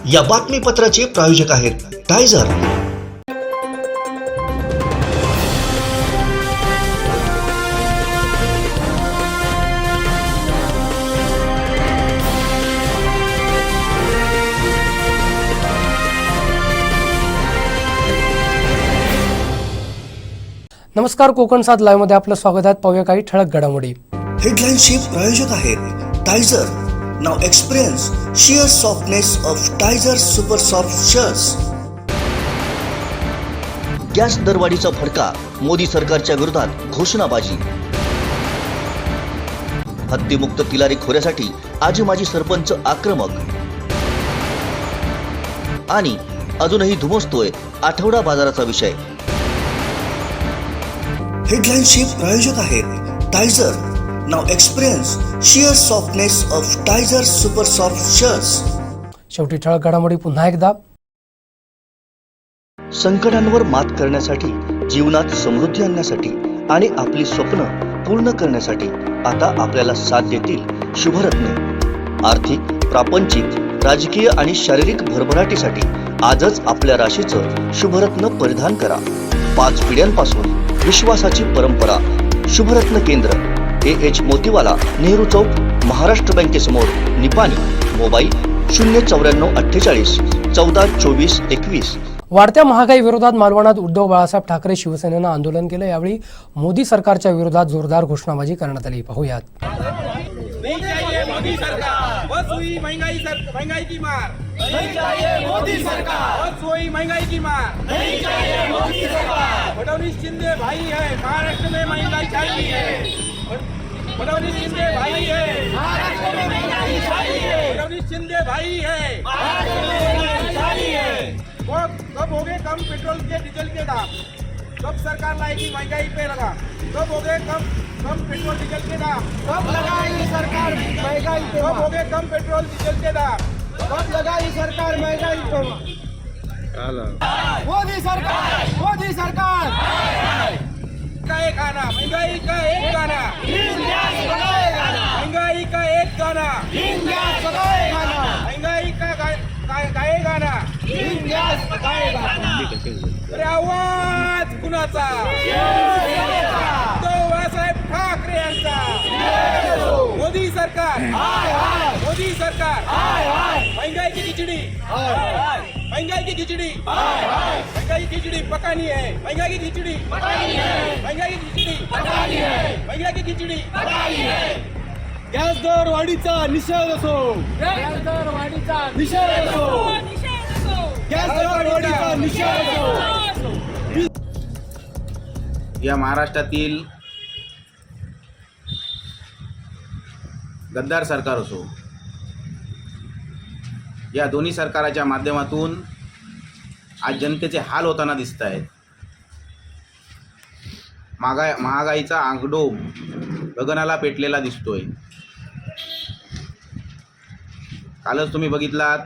या बातमीपत्राचे प्रायोजक आहेत टायझर। नमस्कार, कोकण 7 लाईव्ह मध्ये आपलं स्वागत आहे। पाहूया काही ठळक घडामोडी। हेडलाईनचे प्रायोजक आहेत Tizer. Now experience sheer softness of Tizer Super Soft Shirts। Gas दरवाढीचा फटका, मोदी सरकारच्या विरोधात घोषणाबाजी। हत्तीमुक्त तिलारी खोऱ्यासाठी आजी माजी सरपंच आक्रमक। आणि अजूनही धुमसतोय आठवडा बाजाराचा विषय। हेडलाईनचे प्रायोजक आहेत Tizer. Now experience sheer softness of Tizer Super Soft Shirts। शेवटी ठळक घडामोडी पुन्हा एकदा। संकटांवर मात करण्यासाठी, जीवनात समृद्धी आणण्यासाठी आणि आपली स्वप्न पूर्ण करण्यासाठी आता आपल्याला साथ देतील शुभरत्ने। आर्थिक, प्रापंचिक, राजकीय आणि शारीरिक भरभराटीसाठी आजच आपल्या राशीचं शुभरत्न परिधान करा। 5 पिढ्यांपासून विश्वासाची परंपरा। शुभरत्न केंद्र, AH मोतीवाला, नेहरू चौक, महाराष्ट्र बँकेसमोर, निपाणी। मोबाईल 09448 14 24 21। वाढत्या महागाई विरोधात मालवणात उद्धव बाळासाहेब ठाकरे शिवसेनेनं आंदोलन केलं। यावेळी मोदी सरकारच्या विरोधात जोरदार घोषणाबाजी करण्यात आली। पाहूयात। नहीं चाहिए मोदी सरकार, बस हुई महंगाई की मार। नहीं चाहिए मोदी सरकार, बस हुई महंगाई की मार। नहीं चाहिए मोदी सरकार, फडणवीस शिंदे भाई है, महाराष्ट्र में महंगाई चाहिए। फडणवीस शिंदे भाई है, महाराष्ट्र में महंगाई चाहिए। फडणवीस शिंदे भाई है, महाराष्ट्र में महंगाई चाहिए। कब हो गए कम पेट्रोल के डीजल के दाम? कब सरकार लाएगी महंगाई पे लगा? कब हो गए कम पेट्रोल डीजल के दाम? कब लगाएगी सरकार महंगाई पे? कब हो गए कम पेट्रोल डीजल के दाम? कब लगाएगी सरकार महंगाई पे? मोदी सरकार, मोदी सरकार का एक गाना, महंगाई का एक गाना, महंगाई का एक गाना, महंगाई का गाए गाना। अरे आवाज कुणाचा? उद्धव बाळासाहेब ठाकरे यांचा। मोदी सरकार, मोदी सरकार, महंगाई की खिचड़ी, महंगाई की खिचड़ी, महंगाई की खिचड़ी पकानी है। महंगाई की खिचड़ी पकानी है, महंगाई की खिचड़ी पकानी है, महंगाई की खिचड़ी पकानी है। गॅस दर वाढीचा निषेध असो, गॅस दर वाढीचा निषेध असो, गॅस दर वाढीचा निषेध असो। या महाराष्ट्रातील गद्दार सरकार असो, या दोन्ही सरकाराच्या माध्यमातून आज जनतेचे हाल होताना दिसत आहेत। महागाईचा आगडोब गगनाला पेटलेला दिसतोय। कालच तुम्ही बघितलात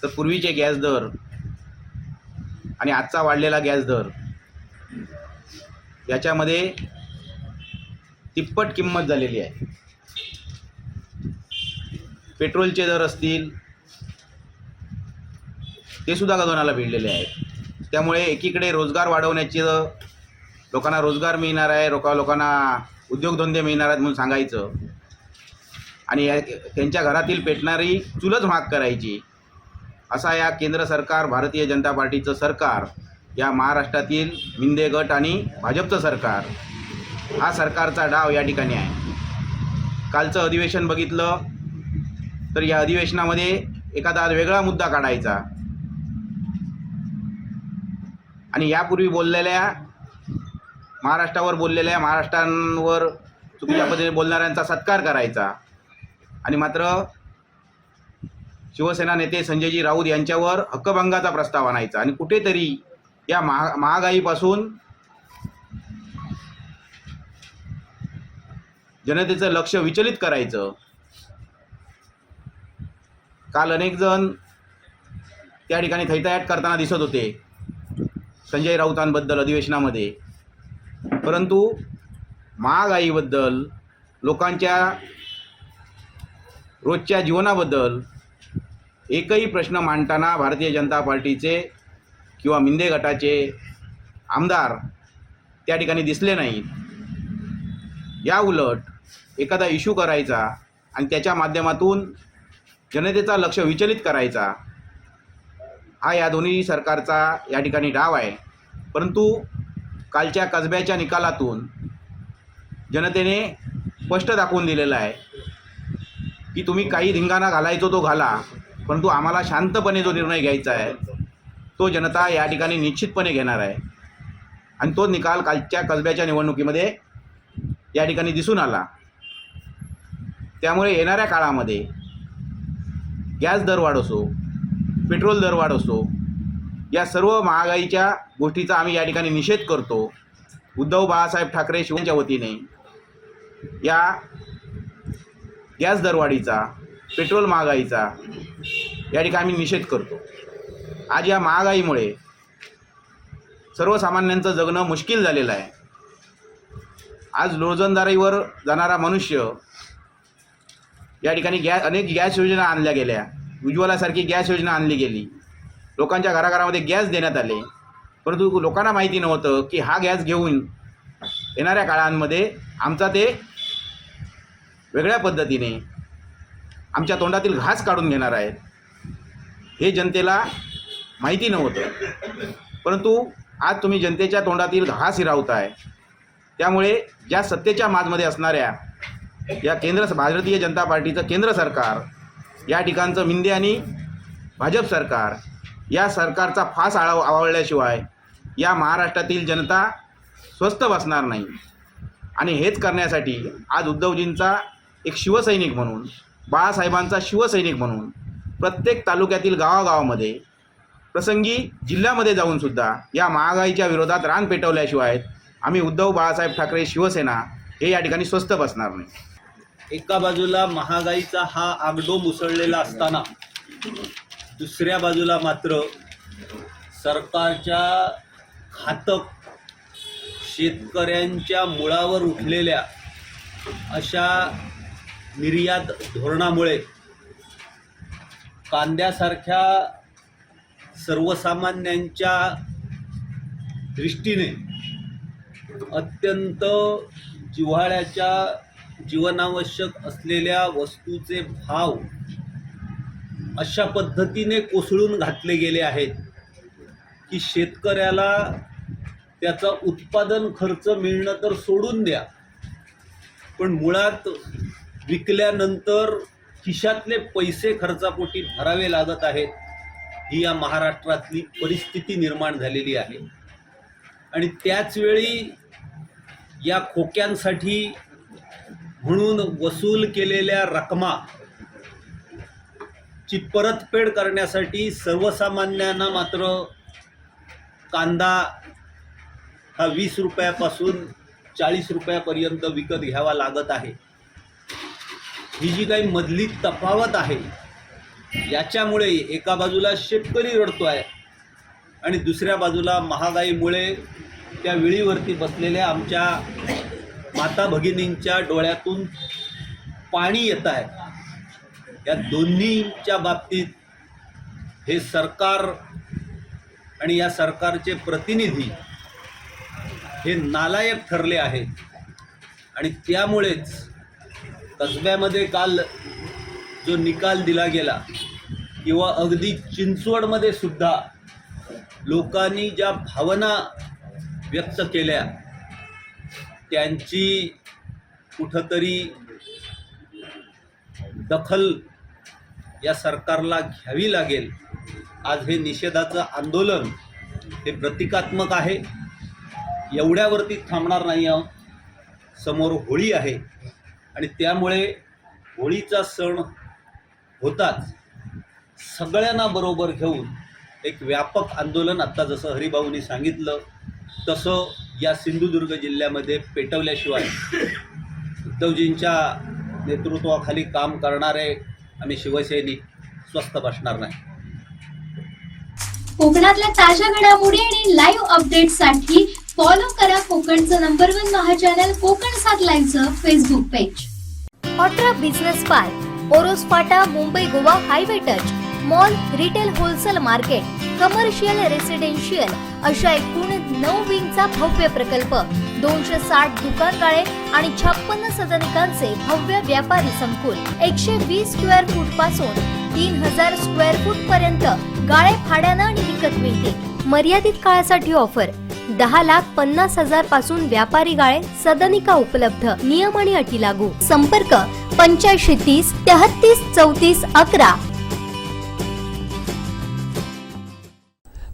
तर पूर्वीचे गॅस दर आणि आजचा वाढलेला गॅस दर याच्यामध्ये तिप्पट किंमत झालेली आहे। पेट्रोलचे दर असतील ते सुद्धा गगनाला भिडलेले आहेत। त्यामुळे एकीकडे रोजगार वाढवण्याची, लोकांना रोजगार मिळणार आहे, लोकांना उद्योगधंदे मिळणार आहेत म्हणून सांगायचं, आणि त्यांच्या घरातील पेटणारी चूलच महाग करायची, असा या केंद्र सरकार, भारतीय जनता पार्टीचं सरकार, या महाराष्ट्रातील मिंदे गट आणि भाजपचं सरकार, हा सरकारचा डाव या ठिकाणी आहे। कालचं अधिवेशन बघितलं तर या अधिवेशनामध्ये एखादा वेगळा मुद्दा काढायचा आणि यापूर्वी बोललेल्या, महाराष्ट्रावर बोललेल्या, महाराष्ट्रावर चुकीच्या पद्धतीने बोलणाऱ्यांचा सत्कार करायचा, आणि मात्र शिवसेना नेते संजयजी राऊत यांच्यावर हक्कभंगाचा प्रस्ताव आणायचा, आणि कुठेतरी या महागाईपासून जनतेचं लक्ष विचलित करायचं। काल अनेक जण त्या ठिकाणी थैथयाट करताना दिसत होते संजय राऊतांबद्दल अधिवेशनामध्ये, परंतु महागाईबद्दल, लोकांच्या रोजच्या जीवनाबद्दल एकही प्रश्न मांडताना भारतीय जनता पार्टीचे किंवा मिंदे गटाचे आमदार त्या ठिकाणी दिसले नाहीत। या उलट एखादा इश्यू करायचा आणि त्याच्या माध्यमातून जनतेचा लक्ष विचलित करायचा हा या दोन्ही सरकारचा या ठिकाणी डाव आहे। परंतु कालच्या कसब्याच्या निकालातून जनतेने स्पष्ट दाखवून दिलेलं आहे की तुम्ही काही धिंगाणा घालायचो तो घाला, परंतु आम्हाला शांतपणे जो निर्णय घ्यायचा आहे तो जनता या ठिकाणी निश्चितपणे घेणार आहे। आणि तो निकाल कालच्या कसब्याच्या निवडणुकीमध्ये या ठिकाणी दिसून आला। त्यामुळे येणाऱ्या काळामध्ये गॅस दरवाढ असो, पेट्रोल दरवाढ असो, या सर्व महागाईच्या गोष्टीचा आम्ही या ठिकाणी निषेध करतो। उद्धव बाळासाहेब ठाकरे शिवसेनेच्या वतीने या गॅस दरवाढीचा, पेट्रोल महागाईचा या ठिकाणी आम्ही निषेध करतो। आज या महागाईमुळे सर्वसामान्यांचं जगणं मुश्किल झालेलं आहे। आज रोजंदारीवर जाणारा मनुष्य या ठिकाणी अनेक गॅस योजना आणल्या गेल्या, उज्ज्वलासारखी गॅस योजना आणली गेली, लोकांच्या घराघरामध्ये गॅस देण्यात आले, परंतु लोकांना माहिती नव्हतं की हा गॅस घेऊन येणाऱ्या काळांमध्ये आमचा ते वेगळ्या पद्धतीने आमच्या तोंडातील घास काढून घेणार आहेत, हे जनतेला माहिती नव्हतं। परंतु आज तुम्ही जनतेच्या तोंडातील घास हिरावताय। त्यामुळे ज्या सत्तेच्या माजमध्ये असणाऱ्या या भारतीय जनता पार्टीचं केंद्र सरकार, या ठिकाणचं मिंदे आणि भाजप सरकार, या सरकारचा फास आवळल्याशिवाय या महाराष्ट्रातील जनता स्वस्थ बसणार नाही। आणि हेच करण्यासाठी आज उद्धवजींचा एक शिवसैनिक म्हणून, बाळासाहेबांचा शिवसैनिक म्हणून प्रत्येक तालुक्यातील गावागावामध्ये, प्रसंगी जिल्ह्यामध्ये जाऊनसुद्धा या महागाईच्या विरोधात रान पेटवल्याशिवाय आम्ही उद्धव बाळासाहेब ठाकरे शिवसेना हे या ठिकाणी स्वस्थ बसणार नाही। एका बाजूला महागाईचा हा आगडो मुसळलेला असताना दुसऱ्या बाजूला मात्र सरकारच्या घातक शेतकऱ्यांच्या मुळावर उठलेल्या अशा निर्यात धोरणामुळे कांद्यासारख्या सर्वसामान्यांच्या दृष्टीने अत्यंत जिव्हाळ्याच्या जीवनावश्यक असलेल्या वस्तूचे भाव अशा पद्धतीने कोसळून घातले गेले आहेत की शेतकऱ्याला त्याचा उत्पादन खर्च मिळणं तर सोडून द्या, पण मुळात विकल्यानंतर खिशातले पैसे खर्चापोटी भरावे लागत आहेत। ही या महाराष्ट्रातली परिस्थिती निर्माण झालेली आहे। आणि त्याचवेळी या खोक्यांसाठी म्हणून वसूल केलेल्या रकमा ची परतफेड करण्यासाठी सर्वसामान्यांना मात्र कांदा हा 20 रुपयापासून 40 रुपयापर्यंत विकत घ्यावा लागत आहे। ही जी काही मधली तफावत आहे याच्यामुळे एका बाजूला शेतकरी रडतोय आणि दुसऱ्या बाजूला महागाईमुळे त्या विळीवरती बसलेल्या आमच्या माता भगिनींच्या डोळ्यातून पाणी येत आहे। या दोन्हीच्या बाबतीत हे सरकार आणि या सरकारचे प्रतिनिधी हे नालायक ठरले आहेत। आणि त्यामुळेच कसब्यामध्ये काल जो निकाल दिला गेला किंवा अगदी चिंचवडमध्ये सुद्धा लोकांनी ज्या भावना व्यक्त केल्या त्यांची कुठंतरी दखल या सरकारला घ्यावी लागेल। आज हे निषेधाचं आंदोलन हे प्रतिकात्मक आहे, एवढ्यावरती थांबणार नाही आहोत। समोर होळी आहे आणि त्यामुळे होळीचा सण होताच सगळ्यांना बरोबर घेऊन एक व्यापक आंदोलन आत्ता जसं हरिभाऊंनी सांगितलं तसं या सिंधुदुर्ग जिल्ह्यामध्ये पेटवल्याशिवाय उद्धवजींच्या नेतृत्वाखाली काम करणारे आम्ही शिवसैनिक स्वस्थ बसणार नाही। कोकणातल्या ताज्या घडामोडी आणि लाईव्ह अपडेट्ससाठी फॉलो करा कोकणचं #1 महा चॅनल कोकण 7 लाईव्हचं फेसबुक पेज। ऑट्रा business park, Oros Phata, Mumbai Goa highway touch, mall, retail wholesale market, commercial, residential अशा एकूण 9 विंगचा भव्य प्रकल्प, 260 दुकानगाळे आणि 56 सदनिकांचे भव्य व्यापारी संकुल, 120 स्क्वेअर फूट पासून 3000 स्क्वेअर फूट पर्यंत गाळे भाड्यानं आणि विकत मिळतील. मर्यादित काळासाठी ऑफर. 10,50,000 पासून व्यापारी गाळे, सदनिका उपलब्ध. नियम आणि अटी लागू. संपर्क 8530 33 34 11.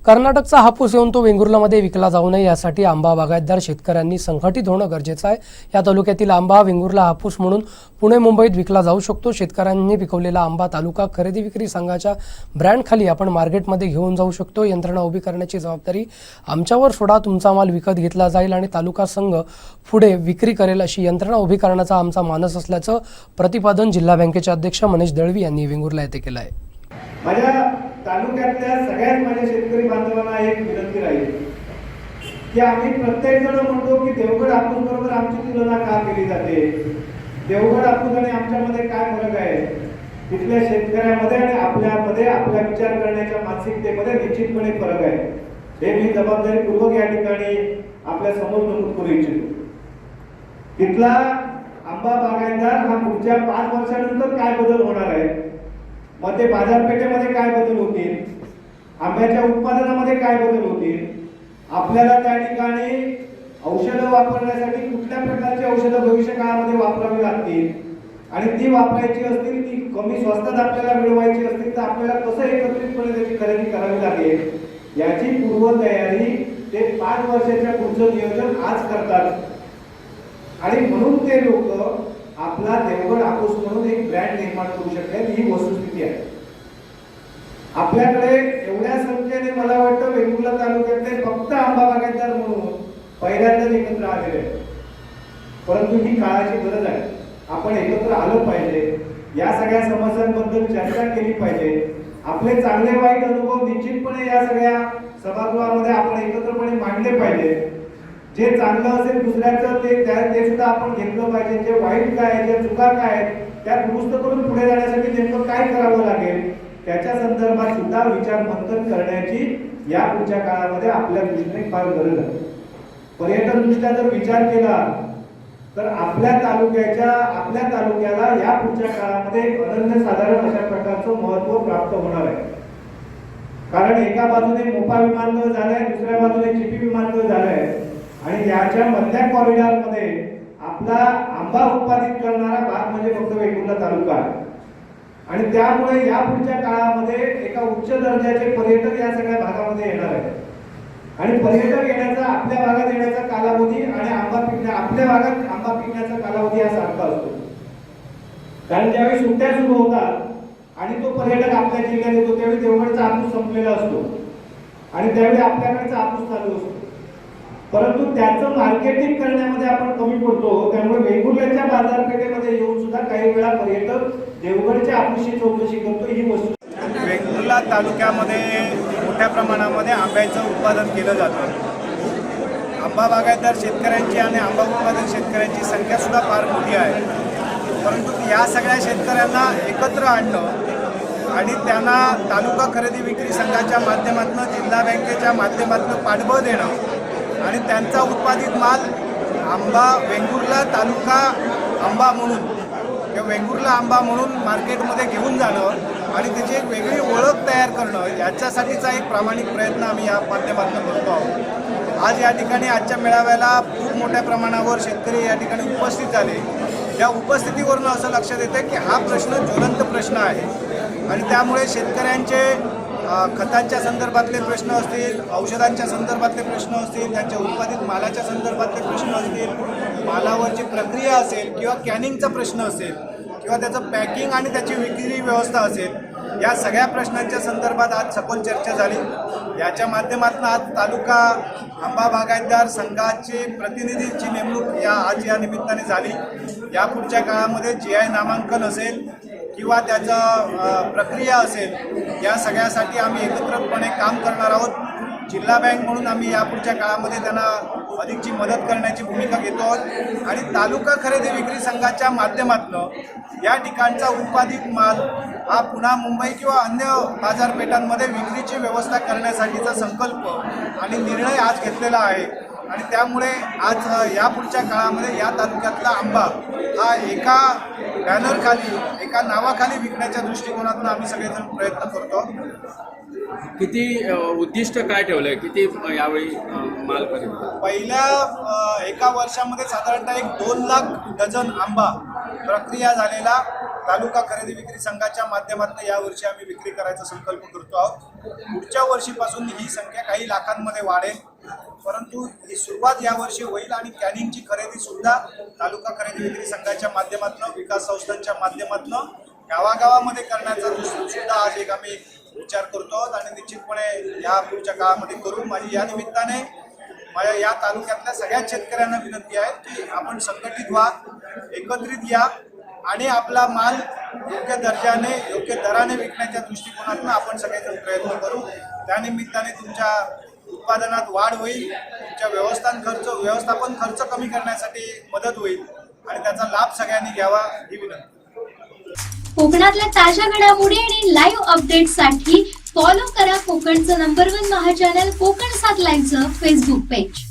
कर्नाटकचा हापूस येऊन तो वेंगुर्लामध्ये विकला जाऊ नये यासाठी आंबा बागायतदार शेतकऱ्यांनी संघटित होणं गरजेचं आहे. या तालुक्यातील आंबा वेंगुर्ला हापूस म्हणून पुणे मुंबईत विकला जाऊ शकतो. शेतकऱ्यांनी पिकवलेला आंबा तालुका खरेदी विक्री संघाच्या ब्रँडखाली आपण मार्केटमध्ये घेऊन जाऊ शकतो. यंत्रणा उभी करण्याची जबाबदारी आमच्यावर सोडा. तुमचा माल विकत घेतला जाईल आणि तालुका संघ पुढे विक्री करेल अशी यंत्रणा उभी करण्याचा आमचा मानस असल्याचं प्रतिपादन जिल्हा बँकेचे अध्यक्ष मनीष दळवी यांनी वेंगुर्ला येथे केलं आहे. माझ्या तालुक्यातल्या सगळ्याच माझ्या शेतकरी बांधवांना एक विनंती राहील की आम्ही प्रत्येक जण म्हणतो की देवगड हापूस बरोबर आमची तुलना का केली जाते. देवगड हापूस आणि आमच्यामध्ये काय फरक आहे. तिथल्या शेतकऱ्यामध्ये आणि आपल्यामध्ये आपला विचार करण्याच्या मानसिकतेमध्ये निश्चितपणे फरक आहे. हे मी जबाबदारीपूर्वक या ठिकाणी आपल्या समोर नमूद करू इच्छितो. तिथला आंबा बागायतदार हा पुढच्या 5 वर्षानंतर काय बदल होणार आहे, मग ते बाजारपेठेमध्ये काय बदल होतील, आंब्याच्या उत्पादनामध्ये काय बदल होतील, आपल्याला त्या ठिकाणी औषधं वापरण्यासाठी कुठल्या प्रकारची औषधं भविष्य काळामध्ये वापरावी लागतील आणि ती वापरायची असतील, ती कमी स्वस्तात आपल्याला मिळवायची असतील तर आपल्याला कसं एकत्रितपणे त्याची खरेदी करावी लागेल याची पूर्वतयारी ते 5 वर्षाच्या पुढचं नियोजन आज करतात. आणि म्हणून ते लोक आपला देवगड हापूस म्हणून एक ब्रँड निर्माण करू शकतात. ही वस्तुस्थिती आहे. आपल्याकडे एवढ्या संख्येने मला वाटतं वेंगुर्ला तालुक्यातले फक्त आंबा बागायतदार म्हणून पहिल्यांदाच एकत्र आलेले आहेत. परंतु ही काळाची गरज आहे. आपण एकत्र आलं पाहिजे. या सगळ्या समस्यांबद्दल चर्चा केली पाहिजे. आपले चांगले वाईट अनुभव निश्चितपणे या सगळ्या सभागृहामध्ये आपण एकत्रपणे मांडले पाहिजे. जे चांगलं असेल दुसऱ्याचं ते सुद्धा आपण घेतलं पाहिजे. जे वाईट काय आहे, ज्या चुका काय आहेत त्या दुरुस्त करून पुढे जाण्यासाठी नेमकं काय करावं लागेल त्याच्या संदर्भात सुद्धा विचार मंथन करण्याची या पुढच्या काळामध्ये आपल्या दृष्टीने फार गरज आहे. पर्यटन दृष्ट्या जर विचार केला तर आपल्या तालुक्याला या पुढच्या काळामध्ये अनन्यसाधारण अशा प्रकारचं महत्त्व प्राप्त होणार आहे. कारण एका बाजूने मोपा विमानतळ झालंय, दुसऱ्या बाजूने चिपी विमानतळ झालंय आणि याच्या मधल्या कॉरिडॉरमध्ये आपला आंबा उत्पादित करणारा भाग म्हणजे फक्त वेंगुर्ला तालुका आहे. आणि त्यामुळे या पुढच्या काळामध्ये एका उच्च दर्जाचे पर्यटक या सगळ्या भागामध्ये येणार आहेत. आणि पर्यटक येण्याचा, आपल्या भागात येण्याचा कालावधी आणि आपल्या भागात आंबा पिकण्याचा कालावधी हा सारखा असतो. कारण ज्यावेळी सुट्ट्या सुरू होतात आणि तो पर्यटक आपल्या जिल्ह्यात येतो त्यावेळी देवगडचा हापूस संपलेला असतो आणि त्यावेळी आपल्याकडचा हापूस चालू असतो. परंतु त्याचं मार्केटिंग करण्यामध्ये आपण कमी पडतो. त्यामुळे वेंगुर्ल्याच्या बाजारपेठेमध्ये येऊन सुद्धा काही वेळा पर्यटक देवगडच्या हापूसची चौकशी करतो. ही वस्तू वेंगुर्ला तालुक्यामध्ये मोठ्या प्रमाणामध्ये आंब्याचं उत्पादन केलं जातं. आंबा बागायतदार शेतकऱ्यांची आणि आंबा उत्पादक शेतकऱ्यांची संख्या सुद्धा फार मोठी आहे. परंतु या सगळ्या शेतकऱ्यांना एकत्र आणणं आणि त्यांना तालुका खरेदी विक्री संघाच्या माध्यमातून, जिल्हा बँकेच्या माध्यमातून पाठबळ देणं आणि त्यांचा उत्पादित माल आंबा वेंगुर्ला तालुका आंबा म्हणून किंवा वेंगुर्ला आंबा म्हणून मार्केटमध्ये घेऊन जाणं आणि त्याची एक वेगळी ओळख तयार करणं याच्यासाठीचा एक प्रामाणिक प्रयत्न आम्ही या माध्यमातून करतो आहोत. आज या ठिकाणी आजच्या मेळाव्याला खूप मोठ्या प्रमाणावर शेतकरी या ठिकाणी उपस्थित झाले. या उपस्थितीवरून असं लक्षात येतं की हा प्रश्न ज्वलंत प्रश्न आहे आणि त्यामुळे शेतकऱ्यांचे खतांच्या संदर्भातले प्रश्न असतील, औषधांच्या संदर्भातले प्रश्न असतील, त्यांच्या उत्पादित मालाच्या संदर्भातले प्रश्न असतील, मालावरची प्रक्रिया असेल किंवा कॅनिंगचा प्रश्न असेल किंवा त्याचं पॅकिंग आणि त्याची विक्री व्यवस्था असेल, या सगळ्या प्रश्नांच्या संदर्भात आज सखोल चर्चा झाली. याच्या माध्यमातून आज तालुका आंबा बागायतदार संघाची प्रतिनिधींची नेमणूक आज या निमित्ताने झाली. या पुढच्या काळामध्ये GI नामांकन असेल किंवा त्याचं प्रक्रिया असेल, या सगळ्यासाठी आम्ही एकत्रितपणे काम करणार आहोत. जिल्हा बँक म्हणून आम्ही यापुढच्या काळामध्ये त्यांना अधिकची मदत करण्याची भूमिका घेतो आहोत आणि तालुका खरेदी विक्री संघाच्या माध्यमातून या ठिकाणचा उत्पादित माल हा पुन्हा मुंबई किंवा अन्य बाजारपेठांमध्ये विक्रीची व्यवस्था करण्यासाठीचा संकल्प आणि निर्णय आज घेतलेला आहे आणि त्यामुळे आज यापुढच्या काळामध्ये या तालुक्यातला आंबा हा एका बॅनरखाली एका नावाखाली विकण्याच्या दृष्टिकोनातून आम्ही सगळेजण प्रयत्न करतो. किती उद्दिष्ट काय ठेवलंय, किती यावेळी मालपर्यंत? पहिल्या एका वर्षामध्ये साधारणतः एक 2 लाख डझन आंबा प्रक्रिया झालेला तालुका खरेदी विक्री संघाच्या माध्यमातून यावर्षी आम्ही विक्री करायचा संकल्प करतो आहोत. पुढच्या वर्षीपासून ही संख्या काही लाखांमध्ये वाढेल, परंतु ही सुरुवात यावर्षी होईल आणि कॅनिंगची खरेदी सुद्धा तालुका खरेदी विक्री संघाच्या माध्यमातून विकास संस्थांच्या माध्यमातून गावागावामध्ये करण्याचा सुद्धा आज एक आम्ही विचार करतो आणि निश्चितपणे या पुढच्या काळामध्ये करू. माझी या निमित्ताने माझ्या या तालुक्यातल्या सगळ्याच शेतकऱ्यांना विनंती आहे की आपण संघटित व्हा, एकत्रित या आणि आपला माल योग्य दर्जाने योग्य दराने विकण्याच्या दृष्टिकोनातून आपण सगळेजण प्रयत्न करू. त्यानिमित्ताने तुमच्या उत्पादनात वाढ होईल, तुमच्या व्यवस्थापन खर्च कमी करण्यासाठी मदत होईल आणि त्याचा लाभ सगळ्यांनी घ्यावा ही विनंती. कोकणातल्या ताज्या घडामोडी आणि लाईव्ह अपडेट्ससाठी फॉलो करा कोकणचं नंबर 1 महा चॅनल कोकण 7 लाईव्हचं फेसबुक पेज.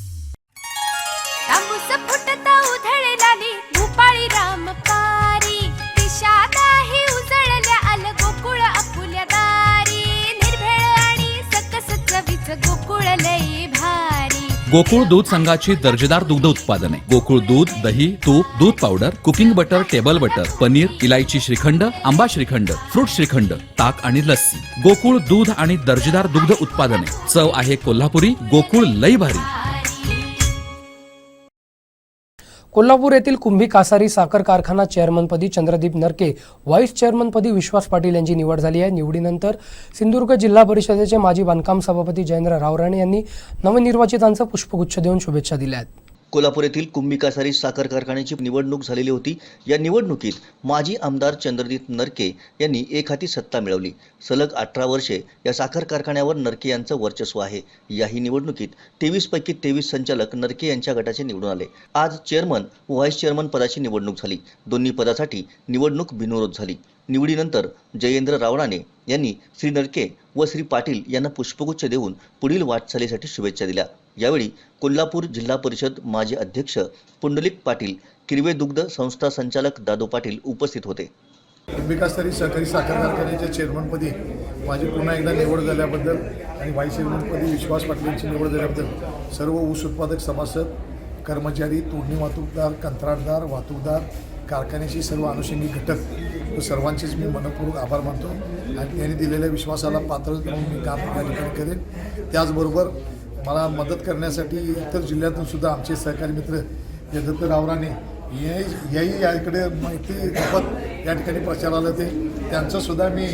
फुटता उधळलाली भूपाळी रामपारी दिशा नाही उजळल्या आल गोकुळ आपुल्या दारी निर्भेळ आणि सकस चवीच गोकुळ लई भारी. गोकुळ दूध संघाची दर्जेदार दुग्ध उत्पादने गोकुळ दूध, दही, तूप, दूध powder, cooking butter, table butter, paneer, इलायची श्रीखंड, आंबा श्रीखंड, फ्रूट श्रीखंड, ताक आणि लस्सी. गोकुळ दूध आणि दर्जेदार दुग्ध उत्पादने. चव आहे कोल्हापुरी. गोकुळ लई भारी. कोल्हापूर येथील कुंभी कासारी साखर कारखाना चेअरमनपदी चंद्रदीप नरके, व्हाईस चेअरमनपदी विश्वास पाटील यांची निवड झाली आहे. निवडीनंतर सिंधुदुर्ग जिल्हा परिषदेचे माजी बांधकाम सभापती जयेंद्र रावराणे यांनी नवनिर्वाचितांचं पुष्पगुच्छ देऊन शुभेच्छा दिल्या आहेत. कोल्हापूर येथील कुंभी कासारी साखर कारखान्याची निवडणूक झालेली होती. या निवडणुकीत माजी आमदार चंद्रदीप नरके यांनी एक हाती सत्ता मिळवली. सलग 18 वर्षे या साखर कारखान्यावर नरके यांचं वर्चस्व आहे. याही निवडणुकीत 23 पैकी 23 संचालक नरके यांच्या गटाचे निवडून आले. आज चेअरमन व व्हाईस चेअरमन पदाची निवडणूक झाली. दोन्ही पदासाठी निवडणूक बिनविरोध झाली. निवडीनंतर जयेंद्र रावराणे यांनी श्री नरके व श्री पाटील यांना पुष्पगुच्छ देऊन पुढील वाटचालीसाठी शुभेच्छा दिल्या. यावेळी कोल्हापूर जिल्हा परिषद माजी अध्यक्ष पुंडलिक पाटील, किरवे दुग्ध संस्था संचालक दादू पाटील उपस्थित होते. कुंभी कासारी सहकारी साखर कारखान्याच्या चेअरमनपदी माझी पुन्हा एकदा निवड झाल्याबद्दल आणि व्हाईस चेअरमनपदी विश्वास पाटील यांची निवड झाल्याबद्दल सर्व ऊस उत्पादक सभासद, कर्मचारी, तोडणी वाहतूकदार, कंत्राटदार, वाहतूकदार, कारखान्याची सर्व अनुषंगिक घटक व सर्वांचेच मी मनपूर्वक आभार मानतो आणि त्यांनी दिलेल्या विश्वासाला पात्र म्हणून मी काम या ठिकाणी करेन. त्याचबरोबर मला मदत करण्यासाठी इतर जिल्ह्यातून सुद्धा आमचे सहकारी मित्र जयदत्त रावराणे याही याकडे माहिती जपत या ठिकाणी प्रचाराला ते त्यांचंसुद्धा मी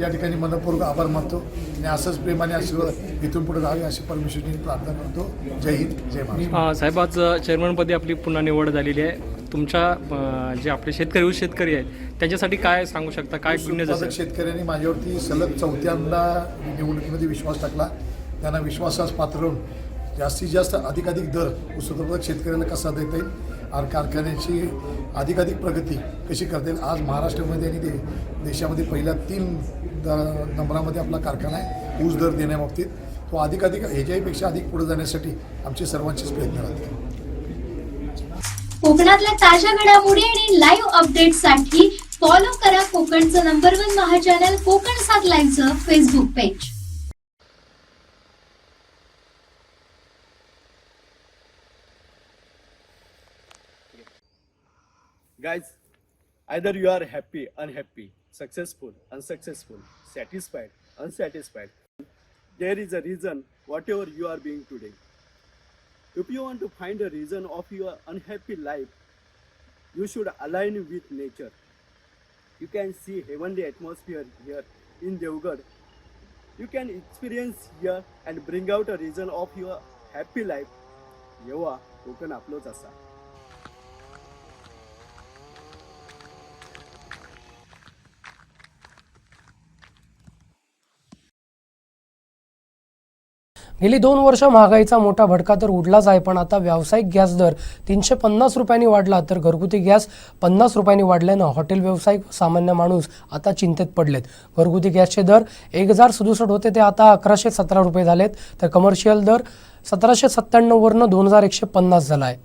या ठिकाणी मनपूर्वक आभार मानतो आणि असंच प्रेमाने आशीर्वाद इथून पुढे राहावे अशी परमेश्वरची प्रार्थना करतो. जय हिंद, जय महाराष्ट्र. साहेब, आज चेअरमनपदी आपली पुन्हा निवड झालेली आहे. तुमच्या जे आपले शेतकरी आहेत त्यांच्यासाठी काय सांगू शकता? काय शेतकऱ्यांनी माझ्यावरती सलग 4थ्यांदा निवडणुकीमध्ये विश्वास टाकला. त्यांना विश्वासास पात्र होऊन जास्तीत जास्त अधिकाधिक दर ऊस उत्पादक शेतकऱ्याला कसा देता येईल, कारखान्याची अधिकाधिक प्रगती कशी करता येईल. आज महाराष्ट्रामध्ये आणि देशामध्ये पहिल्या 3 नंबरामध्ये आपला कारखाना आहे ऊस दर देण्याबाबतीत. तो अधिकाधिक ह्याच्याहीपेक्षा अधिक पुढे जाण्यासाठी आमचे सर्वांचेच प्रयत्न राहतील. कोकणातल्या ताज्या घडामोडी आणि लाईव्ह अपडेट्ससाठी फॉलो करा कोकणचं नंबर 1 महा चॅनल कोकण 7 लाईव्हचं Facebook page. Guys, either you are happy, unhappy, successful, unsuccessful, satisfied, unsatisfied. There is a reason whatever you are being today. If you want to find a reason of your unhappy life, you should align with nature. You can see heavenly atmosphere here in Devgarh. You can experience here and bring out a reason of your happy life. Yewa Konkan आपलोच असा. गेली 2 वर्ष महागाईचा मोठा भडका तर उडलाच आहे, पण आता व्यावसायिक गॅस दर 350 रुपयांनी वाढला तर घरगुती गॅस 50 रुपयांनी वाढल्यानं हॉटेल व्यावसायिक व सामान्य माणूस आता चिंतेत पडलेत. घरगुती गॅसचे दर 1067 होते ते आता 1117 रुपये झालेत, तर कमर्शियल दर 1797 वरनं 2150 झाला आहे.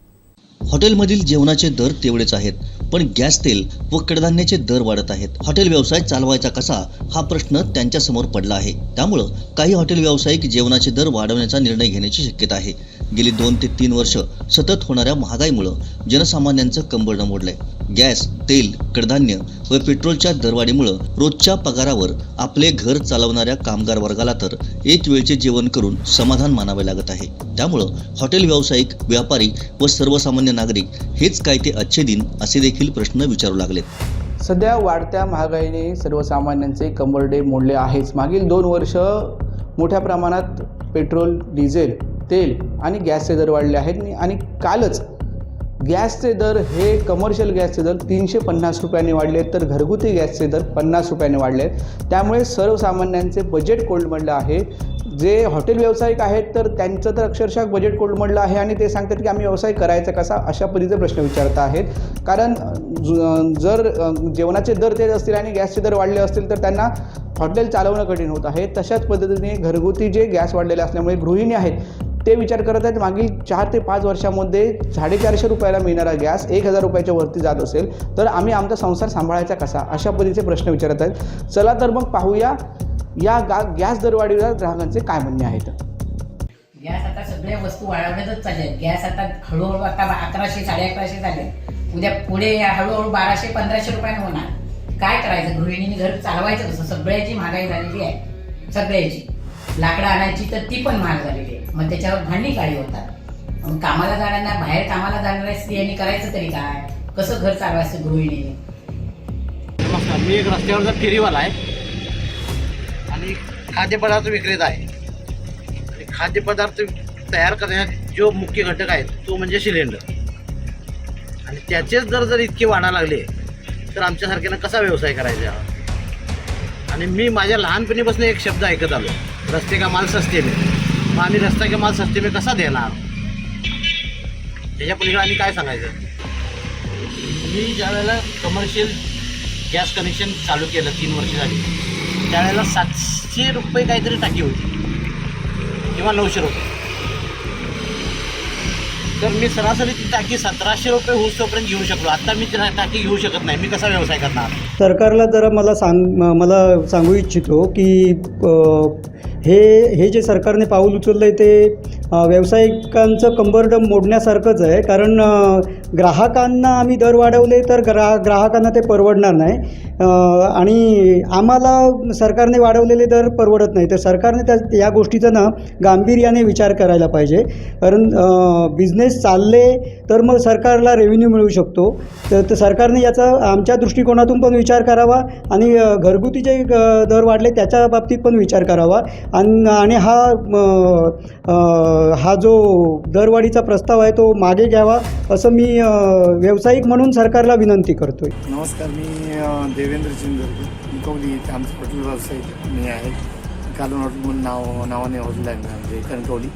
हॉटेलमधील जेवणाचे दर तेवढेच आहेत, पण गॅस तेल व कडधान्याचे दर वाढत आहेत. हॉटेल व्यवसाय चालवायचा कसा हा प्रश्न त्यांच्या समोर पडला आहे. त्यामुळं काही हॉटेल व्यावसायिक जेवणाचे दर वाढवण्याचा निर्णय घेण्याची शक्यता आहे. गेली 2 ते 3 वर्ष सतत होणाऱ्या महागाईमुळं जनसामान्यांचं कंबरडं मोडलंय. गॅस, तेल, कडधान्य व पेट्रोलच्या दरवाढीमुळं रोजच्या पगारावर आपले घर चालवणाऱ्या कामगार वर्गाला तर एक वेळचे जेवण करून समाधान मानावे लागत आहे. त्यामुळं हॉटेल व्यावसायिक, व्यापारी व सर्वसामान्य नागरिक हेच काय ते अच्छे दिन असे देखील प्रश्न विचारू लागलेत. सध्या वाढत्या महागाईने सर्वसामान्यांचे कंबरडे मोडले आहेच. मागील 2 वर्ष मोठ्या प्रमाणात पेट्रोल, डिझेल, तेल आणि गॅसचे दर वाढले आहेत आणि कालच गॅसचे दर हे कमर्शियल गॅसचे दर 350 रुपयांनी वाढले आहेत, तर घरगुती गॅसचे दर 50 रुपयांनी वाढले आहेत. त्यामुळे सर्वसामान्यांचे बजेट कोलमडलं आहे. जे हॉटेल व्यावसायिक आहेत तर त्यांचं तर अक्षरशः बजेट कोलमडलं आहे आणि ते सांगतात की आम्ही व्यवसाय करायचा कसा, अशा पद्धतीचे प्रश्न विचारत आहेत. कारण जर जेवणाचे दर तेच असतील आणि गॅसचे दर वाढले असतील तर त्यांना हॉटेल चालवणं कठीण होत आहे. तशाच पद्धतीने घरगुती जे गॅस वाढलेले असल्यामुळे गृहिणी आहेत ते विचार करत आहेत, मागील 4 ते 5 वर्षामध्ये 450 रुपयाला मिळणारा गॅस 1000 रुपयाच्या वरती जात असेल तर आम्ही आमचा संसार सांभाळायचा कसा, अशा पद्धतीचे प्रश्न विचारत आहेत. चला तर मग पाहूया या गॅस दरवाढीवर ग्राहकांचे काय म्हणणे आहेत. गॅस आता सगळ्या वस्तू वाढवण्यातच चालले आहेत. गॅस आता हळूहळू आता 1100, 1150 झाले. उद्या पुढे हळूहळू 1200, 1500 रुपयाने होणार. काय करायचं, गृहिणीने घर चालवायचं कसं? सगळ्याची महागाई झालेली आहे, सगळ्याची. लाकडं आणायची तर ती पण महाग झालेली आहे. मग त्याच्यावर भांडी काळी होतात. मग कामाला जाणाऱ्यांना, बाहेर कामाला जाणाऱ्या स्त्रियांनी करायचं तरी काय? कसं घर चालवायचं गृहिणीने? नमस्कार, मी एक रस्त्यावरचा फेरीवाला आहे आणि खाद्यपदार्थ विक्रेता आहे. आणि खाद्यपदार्थ तयार करण्यात जो मुख्य घटक आहे तो म्हणजे सिलेंडर. आणि त्याचेच दर जर इतके वाढायला लागले तर आमच्यासारख्यानं कसा व्यवसाय करायचा? आणि मी माझ्या लहानपणीपासून एक शब्द ऐकत आलो, रस्ते का माल सस्ते में. मग आम्ही रस्ता का माल सस्ते में कसा देणार? त्याच्या पलीकडे आणि काय सांगायचं? मी ज्यावेळेला कमर्शियल गॅस कनेक्शन चालू केलं 3 वर्ष झाली, त्यावेळेला 700 रुपये काहीतरी टाकी होती किंवा 900 रुपये. तर मी सरासरी ती टाकी 1700 रुपये होऊस्तोपर्यंत घेऊ शकलो. आता मी ती टाकी घेऊ शकत नाही. मी कसा व्यवसाय करणार? सरकारला जरा मला सांगू इच्छितो की हे जे सरकारने पाऊल उचललं आहे ते व्यावसायिकांचं कंबरडं मोडण्यासारखंच आहे. कारण ग्राहकांना आम्ही दर वाढवले तर ग्राहकांना ते परवडणार नाही आणि आम्हाला सरकारने वाढवलेले दर परवडत नाही. तर सरकारने या गोष्टीचा ना गांभीर्याने विचार करायला पाहिजे. कारण बिझनेस चालले तर मग सरकारला रेव्हेन्यू मिळू शकतो. तर सरकारने याचा आमच्या दृष्टिकोनातून पण विचार करावा आणि घरगुती जे दर वाढले त्याच्या बाबतीत पण विचार करावा आणि हा जो दरवाढीचा प्रस्ताव आहे तो मागे घ्यावा असं मी व्यावसायिक म्हणून सरकारला विनंती करतोय. नमस्कार, मी देवेंद्र चिंदरकर, कणकवली इथे आमचं हॉटेल व्यावसायिक मी आहे. कालून हॉटेल म्हणून नावाने हॉटेल आहे म्हणजे कणकवली.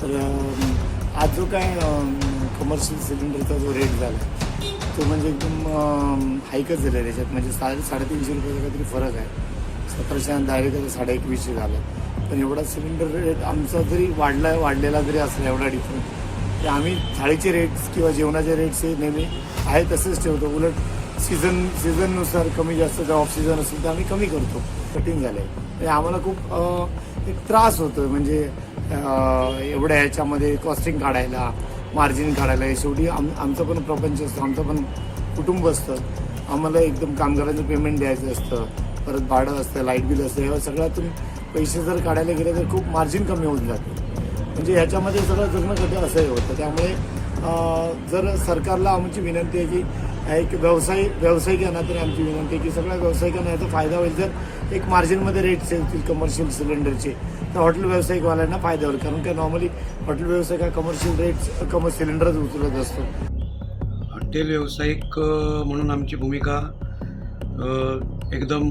तर आज जो काय कमर्शियल सिलेंडरचा जो रेट झाला तो म्हणजे एकदम हाईकच झाला आहे. त्याच्यात म्हणजे 350 रुपयाचा काहीतरी फरक आहे. 1700 आणि डायरेक्ट 2150 झाला. पण एवढा सिलेंडर रेट आमचा जरी वाढलेला जरी असला एवढा डिफरंट, की आम्ही थाळीचे रेट्स किंवा जेवणाचे रेट्स हे नेहमी आहे तसेच ठेवतो. उलट सीझननुसार कमी जास्त ऑफ सीझन असेल तर आम्ही कमी करतो. कटिंग झालं आहे म्हणजे आम्हाला खूप एक त्रास होतो. म्हणजे एवढ्या ह्याच्यामध्ये कॉस्टिंग काढायला, मार्जिन काढायला. शेवटी आमचं पण प्रपंच असतं, आमचं पण कुटुंब असतं. आम्हाला एकदम कामगारांचं पेमेंट द्यायचं असतं, परत भाडं असतं, लाईट बिल असतं. या सगळ्यातून पैसे जर काढायला गेले तर खूप मार्जिन कमी होऊन जातं. म्हणजे ह्याच्यामध्ये सगळं जगणं कठीण असंही होतं. त्यामुळे जर सरकारला आमची विनंती आहे की एक व्यावसायिकांना तरी आमची विनंती आहे की सगळ्या व्यावसायिकांना याचा फायदा होईल. जर एक मार्जिनमध्ये रेट्स येतील कमर्शियल सिलेंडरचे तर हॉटेल व्यावसायिकवाल्यांना फायदा होईल. कारण काय नॉर्मली हॉटेल व्यावसायिक हा कमर्शियल रेट्स सिलेंडरच उचलत असतो. हॉटेल व्यावसायिक म्हणून आमची भूमिका एकदम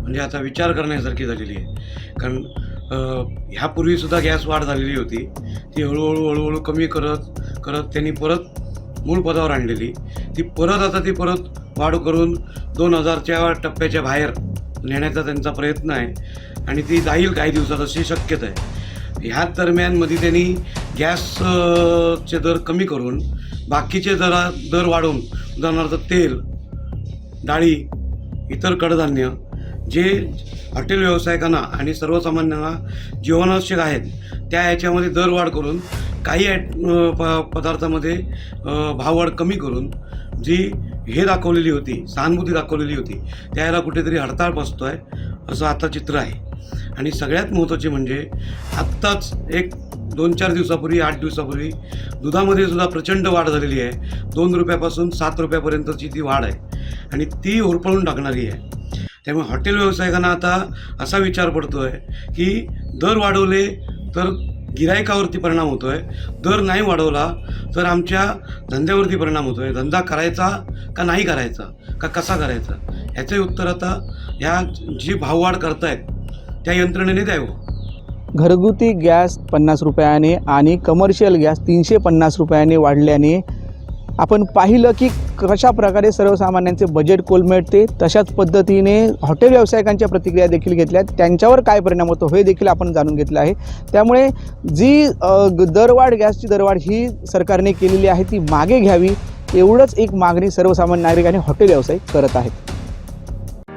म्हणजे आता विचार करण्यासारखी झालेली आहे. कारण ह्यापूर्वीसुद्धा गॅस वाढ झालेली होती, ती हळूहळू कमी करत त्यांनी परत मूळ पदावर आणलेली, ती परत वाढ करून 2000च्या टप्प्याच्या बाहेर नेण्याचा त्यांचा प्रयत्न आहे आणि ती जाईल काही दिवसात अशी शक्यता आहे. ह्याच दरम्यानमध्ये त्यांनी गॅसचे दर कमी करून बाकीचे दर वाढवून, उदाहरणार्थ तेल, डाळी, इतर कडधान्य जे हॉटेल व्यावसायिकांना आणि सर्वसामान्यांना जीवनावश्यक आहेत त्या ह्याच्यामध्ये दरवाढ करून काही पदार्थामध्ये भाववाढ कमी करून जी दाखवलेली होती, सहानुभूती दाखवलेली होती, त्याला कुठेतरी हडताळ बसतो आहे असं आता चित्र आहे. आणि सगळ्यात महत्त्वाचे म्हणजे आत्ताच एक 2-4 दिवसापूर्वी, 8 दिवसापूर्वी दुधामध्ये सुद्धा प्रचंड वाढ झालेली आहे. 2 रुपयापासून 7 रुपयापर्यंतची ती वाढ आहे आणि ती होरपळून टाकणारी आहे. त्यामुळे हॉटेल व्यावसायिकांना आता असा विचार पडतो आहे की दर वाढवले तर गिरायकावरती परिणाम होतो आहे, दर नाही वाढवला तर आमच्या धंद्यावरती परिणाम होतो आहे. धंदा करायचा का नाही करायचा, का कसा करायचा, ह्याचे उत्तर आता ह्या जी भाववाढ करतायत त्या यंत्रणेने द्यावं. घरगुती गॅस 50 रुपयाने आणि कमर्शियल गॅस 350 रुपयाने वाढल्याने आपण पाहिलं की कशा प्रकारे सर्वसामान्यांचे बजेट कोलमडते. तशाच पद्धतीने हॉटेल व्यावसायिकांच्या प्रतिक्रिया देखील घेतल्या, त्यांच्यावर काय परिणाम होतो हे देखील आपण जाणून घेतलं आहे. त्यामुळे जी गॅसची दरवाढ ही सरकारने केलेली आहे ती मागे घ्यावी, एवढंच एक मागणी सर्वसामान्य नागरिक आणि हॉटेल व्यावसायिक करत आहेत.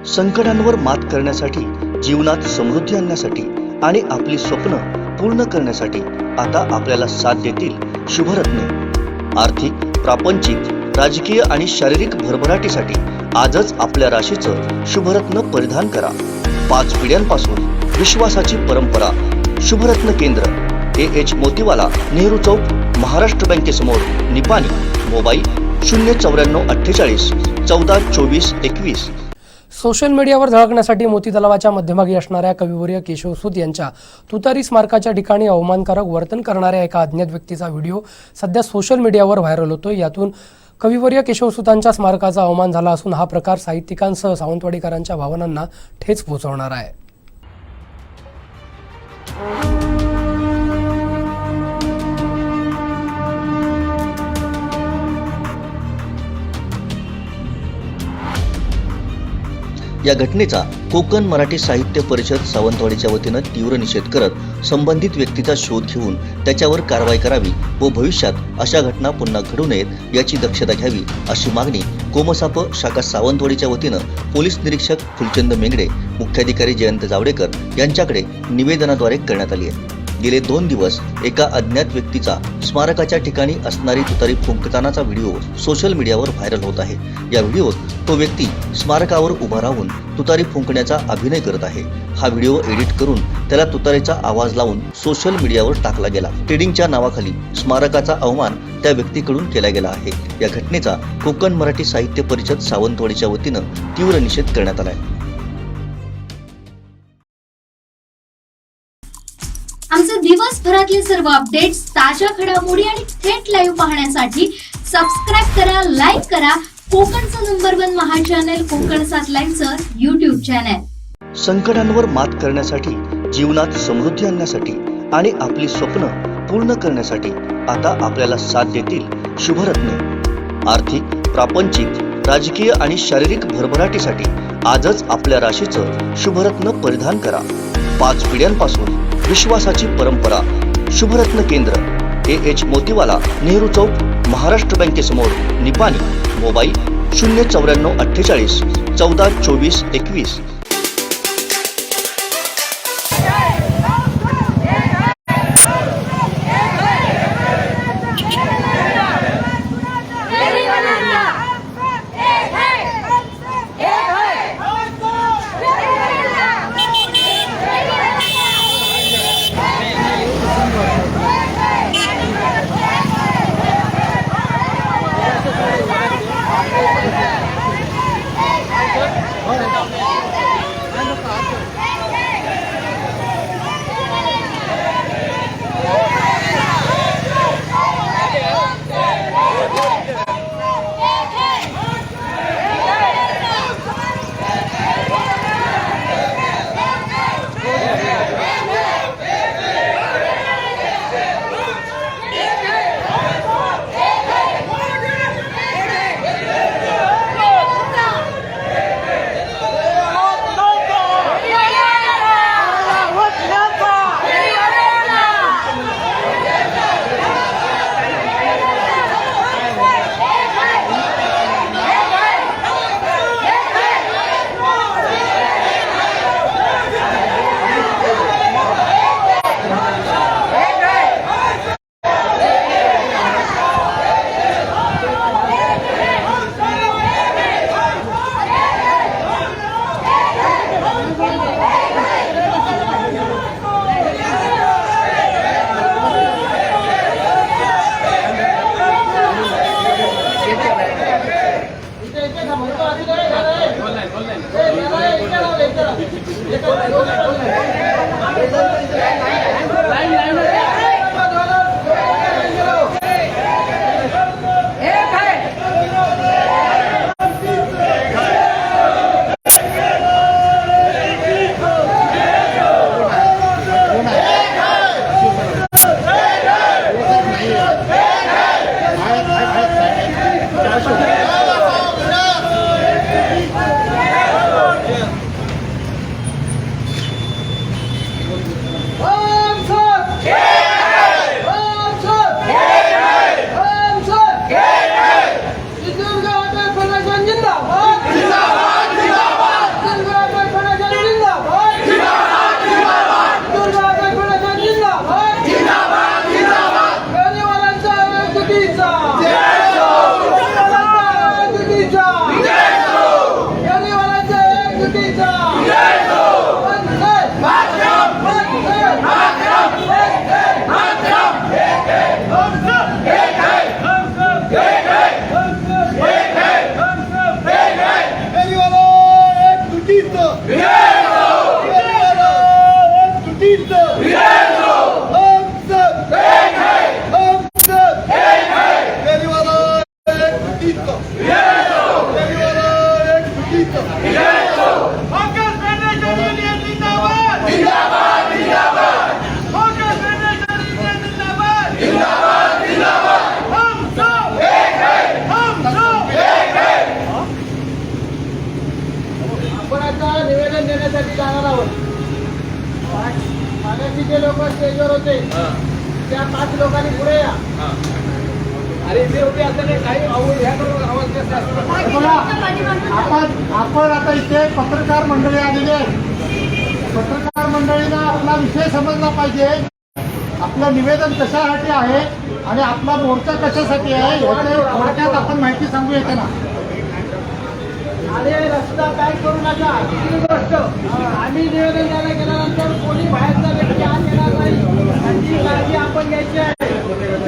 संकटांवर मात करण्यासाठी, जीवनात समृद्धी आणण्यासाठी आणि आपली स्वप्न पूर्ण करण्यासाठी आता आपल्याला साथ देतील शुभरत्ने. आर्थिक, प्रापंचिक, राजकीय आणि शारीरिक भरभराटीसाठी आजच आपल्या राशीचं शुभरत्न परिधान करा. 5 पिढ्यांपासून विश्वासाची परंपरा. शुभरत्न केंद्र, AH मोतीवाला, नेहरू चौक, महाराष्ट्र बँकेसमोर, निपाणी. मोबाईल 09448 14 24 21. सोशल मीडियावर झळकण्यासाठी मोती तलावाच्या मध्यभागी असणाऱ्या कविवर्य केशव सूत यांच्या तुतारी स्मारकाच्या ठिकाणी अवमानकारक वर्तन करणाऱ्या एका अज्ञात व्यक्तीचा व्हिडिओ सध्या सोशल मीडियावर व्हायरल होतोय. यातून कविवर्य केशव सूतांच्या स्मारकाचा अवमान झाला असून हा प्रकार साहित्यिकांसह सावंतवाडीकरांच्या भावनांना ठेच पोहोचवणार आहे. या घटनेचा कोकण मराठी साहित्य परिषद सावंतवाडीच्या वतीनं तीव्र निषेध करत संबंधित व्यक्तीचा शोध घेऊन त्याच्यावर कारवाई करावी व भविष्यात अशा घटना पुन्हा घडू नयेत याची दक्षता घ्यावी अशी मागणी कोमसाप शाखा सावंतवाडीच्या वतीनं पोलीस निरीक्षक फुलचंद मेंगडे, मुख्याधिकारी जयंत जावडेकर यांच्याकडे निवेदनाद्वारे करण्यात आली आहे. गेले 2 दिवस एका अज्ञात व्यक्तीचा स्मारकाच्या ठिकाणी असणारी तुतारी फुंकतानाचा व्हिडिओ सोशल मीडियावर व्हायरल होत आहे. या व्हिडिओत तो व्यक्ती स्मारकावर उभा राहून तुतारी फुंकण्याचा अभिनय करत आहे. हा व्हिडिओ एडिट करून त्याला तुतारीचा आवाज लावून सोशल मीडियावर टाकला गेला. ट्रेडिंगच्या नावाखाली स्मारकाचा अवमान त्या व्यक्तीकडून केला गेला आहे. या घटनेचा कोकण मराठी साहित्य परिषद सावंतवाडीच्या वतीनं तीव्र निषेध करण्यात आला आहे. आमचे दिवसभरातले सर्व अपडेट्स, ताज्या घडामोडी आणि थेट लाईव्ह पाहण्यासाठी सबस्क्राईब करा, लाईक करा कोकणचं number 1 Maha channel Konkan 7 लाईव्हचं YouTube channel. संकटांवर मात करण्यासाठी, जीवनात समृद्धी आणण्यासाठी आणि आपली स्वप्न पूर्ण करण्यासाठी आता आपल्याला साथ देतील शुभरत्ने. आर्थिक, प्रापंचिक, राजकीय आणि शारीरिक भरभराटीसाठी आजच आपल्या राशीचं शुभरत्न परिधान करा. 5 पिढ्यांपासून विश्वासाची परंपरा. शुभरत्न केंद्र, AH मोतीवाला, नेहरू चौक, महाराष्ट्र बँकेसमोर, निपाणी. मोबाईल 09448 14 24 21. निवेदन देण्यासाठी जाणार आहोत. मागाशी जे लोक स्टेजवर होते त्या 5 लोकांनी पुढे या. अरे इथे उभे असताना काही आवाज आपण आता इथे पत्रकार मंडळी आलेली आहे. पत्रकार मंडळींना आपला विषय समजला पाहिजे. आपलं निवेदन कशासाठी आहे आणि आपला मोर्चा कशासाठी आहे याचे थोडक्यात आपण माहिती सांगू येते ना. आणि रस्ता पॅक करू नका. दुसरी गोष्ट, आम्ही निवेदन द्यायला गेल्यानंतर कोणी बाहेरचा व्यक्ती आत येणार नाही याची काळजी आपण घ्यायची आहे.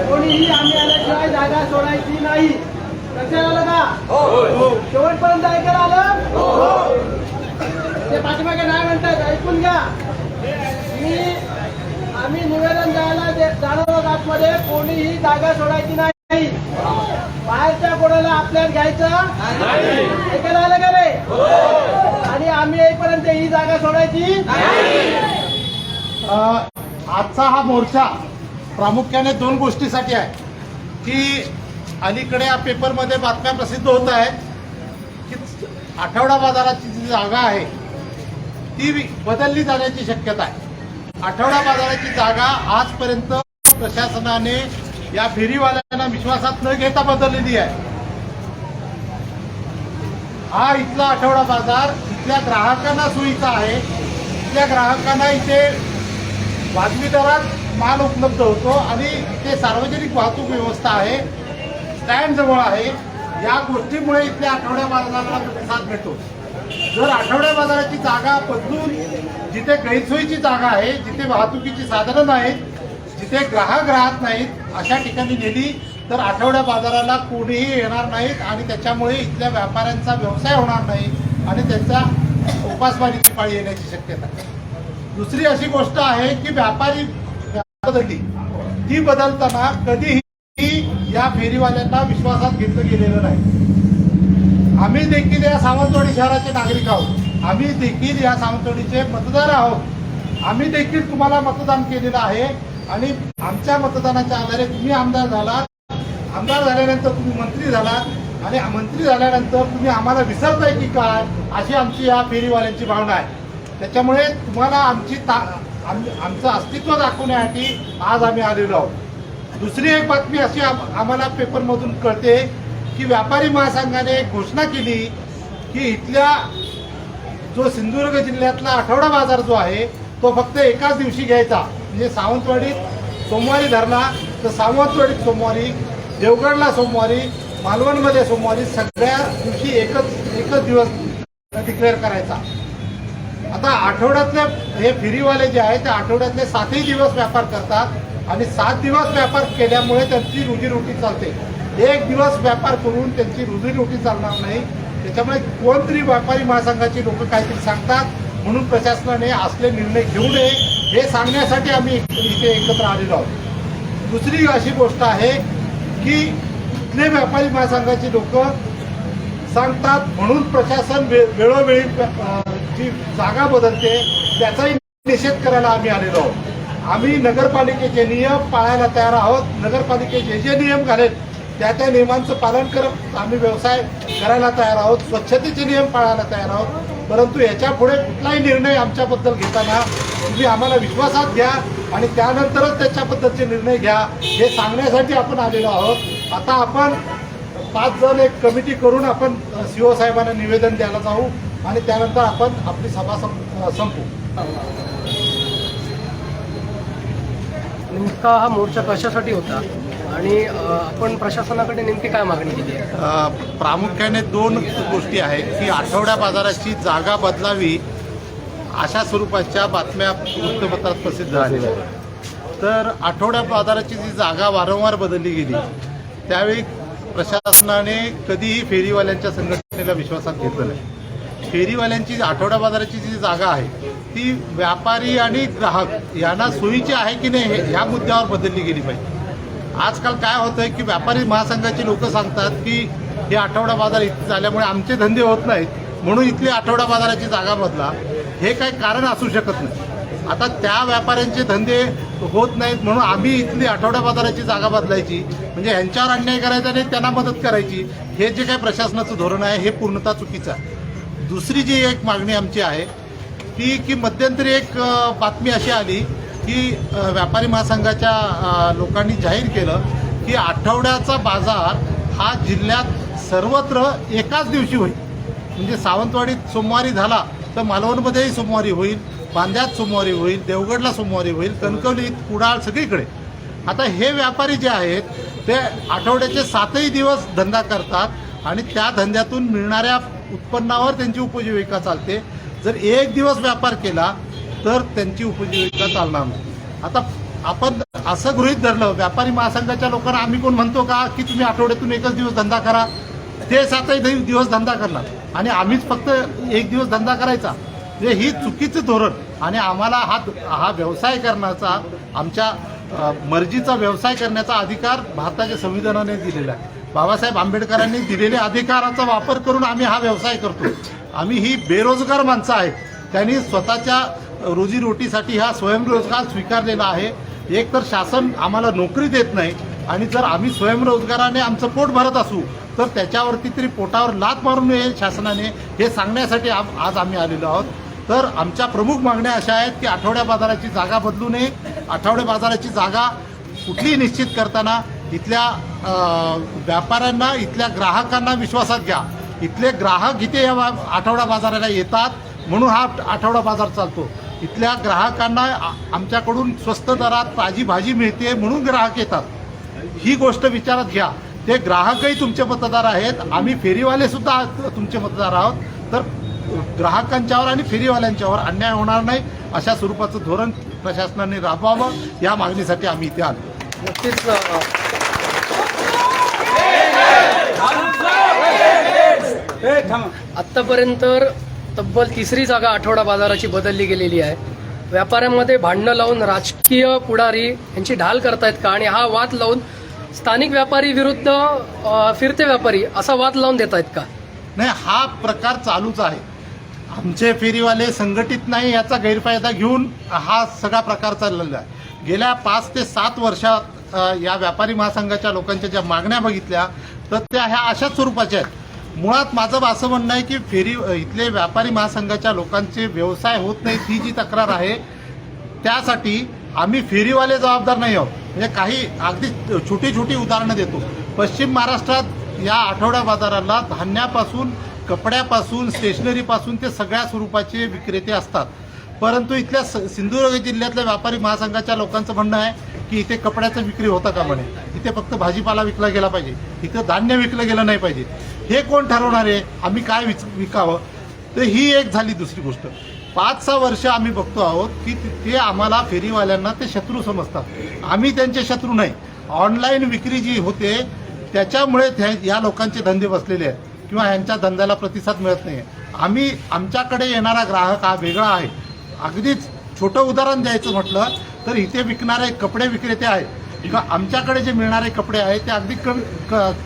कोणीही आम्ही आल्याशिवाय जागा सोडायची नाही. लक्षात आलं का? शेवटपर्यंत ऐकायला आलं? ते पाठीमागे नाही म्हणतात, ऐकून घ्या. आम्ही निवेदन द्यायला जाणार आहोत आतमध्ये. कोणीही जागा सोडायची नाही. बाहेरच्या कोणाला आपल्याला घ्यायचं ऐकायला आलं का रे? आणि आम्ही येईपर्यंत ही जागा सोडायची. आजचा हा मोर्चा प्रामुख्याने 2 गोष्टीसाठी आहे की अलीकडे या पेपरमध्ये बातम्या प्रसिद्ध होत आहेत की आठवडा बाजाराची जी जागा आहे ती बदलली जाण्याची शक्यता आहे. आठवडा बाजाराची जागा आजपर्यंत प्रशासनाने या फेरीवाल्यांना विश्वासात न घेता बदललेली आहे. हा इथला आठवडा बाजार इथल्या ग्राहकांना सोयीचा आहे. इथल्या ग्राहकांना इथे वाजवी दरात माल उपलब्ध होतो आणि इथे सार्वजनिक वाहतूक व्यवस्था आहे, स्टँड जवळ आहे. या गोष्टीमुळे इथल्या आठवड्या बाजाराला प्रतिसाद मिळतो. जर आठवड्या बाजाराची जागा बदलून जिथे गैरसोयीची जागा आहे, जिथे वाहतुकीची साधनं नाहीत, जिथे ग्राहक राहत नाहीत, अशा ठिकाणी नेली तर आठवड्या बाजाराला कोणीही येणार नाहीत आणि त्याच्यामुळे इथल्या व्यापाऱ्यांचा व्यवसाय होणार नाही आणि त्यांचा उपासमारीची पाळी येण्याची शक्यता आहे. दुसरी अशी गोष्ट आहे की व्यापारी बदलली, ती बदलताना कधीही या फेरीवाल्यांना विश्वासात घेतलं गेलेलं नाही. आम्ही देखील या सावंतवाडी शहराचे नागरिक आहोत. आम्ही देखील या सावंतवाडीचे मतदार आहोत. आम्ही देखील तुम्हाला मतदान केलेलं आहे आणि आमच्या मतदानाच्या आधारे तुम्ही आमदार झालात. आमदार झाल्यानंतर तुम्ही मंत्री झालात आणि मंत्री झाल्यानंतर तुम्ही आम्हाला विसरताय की काय, अशी आमची या फेरीवाल्यांची भावना आहे. त्याच्यामुळे तुम्हाला आमचं अस्तित्व दाखवण्यासाठी आज आम्ही आलेलो आहोत. दुसरी एक बातमी अशी आम्हाला पेपरमधून कळते की व्यापारी महासंघाने एक घोषणा केली की इथल्या जो सिंधुदुर्ग जिल्ह्यातला आठवडा बाजार जो आहे तो फक्त एकाच दिवशी घ्यायचा. म्हणजे सावंतवाडीत सोमवारी धरला तर सावंतवाडीत सोमवारी, देवगडला सोमवारी, मालवणमध्ये सोमवारी, सगळ्या दिवशी एकच दिवस डिक्लेअर करायचा. आता आठवड्यातले हे फेरीवाले जे आहेत ते आठवड्यातले 7ही दिवस व्यापार करतात आणि 7 दिवस व्यापार केल्यामुळे त्यांची रोजीरोटी चालते. एक दिवस व्यापार करून त्यांची रोजीरोटी चालणार नाही. त्याच्यामुळे कोणतरी व्यापारी महासंघाची लोक काहीतरी सांगतात, म्हणून प्रशासनाने असले निर्णय घेऊ नये हे सांगण्यासाठी आम्ही इथे एकत्र आलेलो आहोत. दुसरी अशी गोष्ट आहे की इथले व्यापारी महासंघाची लोक सांगतात म्हणून प्रशासन वेळोवेळी जी जागा बदलते त्याचाही निषेध करायला आम्ही आलेलो आहोत. आम्ही नगरपालिकेचे नियम पाळायला तयार आहोत. नगरपालिकेचे जे नियम घालेल त्या नियमांचं पालन करत आम्ही व्यवसाय करायला तयार आहोत. स्वच्छतेचे नियम पाळायला तयार आहोत. परंतु याच्या पुढे कुठलाही निर्णय आमच्याबद्दल घेताना तुम्ही आम्हाला विश्वासात घ्या आणि त्यानंतरच त्याच्याबद्दलचे निर्णय घ्या हे सांगण्यासाठी आपण आलेलो आहोत. आता आपण 5 जण एक कमिटी करून आपण CO साहेबांना निवेदन द्यायला जाऊ आणि त्यानंतर आपण आपली सभा संपवू. नेमका हा मोर्चा कशासाठी होता आणि आपण प्रशासनाकडे नेमकी काय मागणी केली आहे? प्रामुख्याने 2 गोष्टी आहेत की आठवड्या बाजाराची जागा बदलावी अशा स्वरूपाच्या बातम्या वृत्तपत्रात प्रसिद्ध झालेल्या आहेत. तर आठवड्या बाजाराची जी जागा वारंवार बदलली गेली त्यावेळी प्रशासनाने कधीही फेरीवाल्यांच्या संघटनेला विश्वासात घेतलं नाही. फेरीवाल्यांची आठवड्या बाजाराची जी जागा आहे ती व्यापारी आणि ग्राहक यांना सोयीची आहे की नाही ह्या मुद्द्यावर बदलली गेली पाहिजे. आजकाल काय होतं आहे की व्यापारी महासंघाची लोक सांगतात की हे आठवडा बाजार इथे झाल्यामुळे आमचे धंदे होत नाहीत म्हणून इथली आठवडा बाजाराची जागा बदला. हे काही कारण असू शकत नाही. आता त्या व्यापाऱ्यांचे धंदे होत नाहीत म्हणून आम्ही इथली आठवडा बाजाराची जागा बदलायची म्हणजे यांच्यावर अन्याय करायचा नाही त्यांना मदत करायची हे जे काही प्रशासनाचं धोरण आहे हे पूर्णतः चुकीचं आहे. दुसरी जी एक मागणी आमची आहे ती की मध्यंतरी एक बातमी अशी आली की व्यापारी महासंघाच्या लोकांनी जाहीर केलं की आठवड्याचा बाजार हा जिल्ह्यात सर्वत्र एकाच दिवशी होईल. म्हणजे सावंतवाडीत सोमवारी झाला तर मालवणमध्येही सोमवारी होईल, बांद्यात सोमवारी होईल, देवगडला सोमवारी होईल, कणकवलीत, कुडाळ सगळीकडे. आता हे व्यापारी जे आहेत ते आठवड्याचे 7ही दिवस धंदा करतात आणि त्या धंद्यातून मिळणाऱ्या उत्पन्नावर त्यांची उपजीविका चालते. जर एक दिवस व्यापार केला तर त्यांची उपजीविका चालणार नाही. आता आपण असं गृहीत धरलं व्यापारी महासंघाच्या लोकांना आम्ही कोण म्हणतो का की तुम्ही आठवड्यातून एकच दिवस धंदा करा, ते 7ही दिवस धंदा करणार आणि आम्हीच फक्त एक दिवस धंदा करायचा म्हणजे ही चुकीचं धोरण. आणि आम्हाला हा व्यवसाय करण्याचा आमच्या मर्जीचा व्यवसाय करण्याचा अधिकार भारताच्या संविधानाने दिलेला आहे. बाबासाहेब आंबेडकरांनी दिलेल्या अधिकाराचा वापर करून आम्ही हा व्यवसाय करतो. आम्ही ही बेरोजगार माणसं आहेत त्यांनी स्वतःच्या रोजीरोटीसाठी हा स्वयंरोजगार स्वीकारलेला आहे. एक तर शासन आम्हाला नोकरी देत नाही आणि जर आम्ही स्वयंरोजगाराने आमचं पोट भरत असू तर त्याच्यावरती तरी पोटावर लाथ मारू नये शासनाने हे सांगण्यासाठी आज आम्ही आलेलो आहोत. तर आमच्या प्रमुख मागण्या अशा आहेत की आठवड्या बाजाराची जागा बदलू नये. आठवड्या बाजाराची जागा कुठलीही निश्चित करताना इथल्या व्यापाऱ्यांना इथल्या ग्राहकांना विश्वासात घ्या. इथले ग्राहक इथे या आठवडा बाजाराला येतात म्हणून हा आठवडा बाजार चालतो. इथल्या ग्राहकांना आमच्याकडून स्वस्त दरात ताजी भाजी मिळते म्हणून ग्राहक येतात. ही गोष्ट विचारात घ्या. ते ग्राहकही तुमचे मतदार आहेत, आम्ही फेरीवाले सुद्धा तुमचे मतदार आहोत. तर ग्राहकांच्यावर आणि फेरीवाल्यांच्यावर अन्याय होणार नाही अशा स्वरूपाचं धोरण प्रशासनाने राबवावं या मागणीसाठी आम्ही इथे आलो. नक्कीच आत्तापर्यंत तब्बल 3री जागा आठवडा बाजाराची बदलली गेलेली आहे. व्यापाऱ्यांमध्ये भांडणं लावून राजकीय पुढारी यांची ढाल करतायत का आणि हा वाद लावून स्थानिक व्यापारी विरुद्ध फिरते व्यापारी असा वाद लावून देत आहेत का? नाही, हा प्रकार चालूच आहे. आमचे फेरीवाले संघटित नाही याचा गैरफायदा घेऊन हा सगळा प्रकार चाललेला आहे. गेल्या 5 ते 7 वर्षात या व्यापारी महासंघाच्या लोकांच्या ज्या मागण्या बघितल्या तर त्या ह्या अशाच स्वरूपाच्या आहेत. मुळात माझं असं म्हणणं आहे की इथले व्यापारी महासंघाच्या लोकांचे व्यवसाय होत नाहीत ही जी तक्रार आहे त्यासाठी आम्ही फेरीवाले जबाबदार नाही आहोत. म्हणजे काही अगदी छोटी छोटी उदाहरणं देतो. पश्चिम महाराष्ट्रात या आठवडा बाजाराला धान्यापासून कपड्यापासून स्टेशनरीपासून ते सगळ्या स्वरूपाचे विक्रेते असतात. परंतु इथल्या सिंधुदुर्ग जिल्ह्यातल्या व्यापारी महासंघाच्या लोकांचं म्हणणं आहे की इथे कपड्याचं विक्री होतं का म्हणे, इथे फक्त भाजीपाला विकला गेला पाहिजे, इथं धान्य विकलं गेलं नाही पाहिजे. हे कोण ठरवणार आहे आम्ही काय विकावं? तर ही एक झाली. दुसरी गोष्ट 5-6 वर्ष आम्ही बघतो आहोत की ते आम्हाला फेरीवाल्यांना ते शत्रू समजतात. आम्ही त्यांचे शत्रू नाही. ऑनलाईन विक्री जी होते त्याच्यामुळे या लोकांचे धंदे बसलेले आहेत. किंवा यांच्या धंद्याला प्रतिसाद मिळत नाही आहे. आम्ही आमच्याकडे येणारा ग्राहक हा वेगळा आहे. अगदीच छोटं उदाहरण द्यायचं म्हटलं तर इथे विकणारे कपडे विक्रेते आहेत किंवा आमच्याकडे जे मिळणारे कपडे आहेत ते अगदी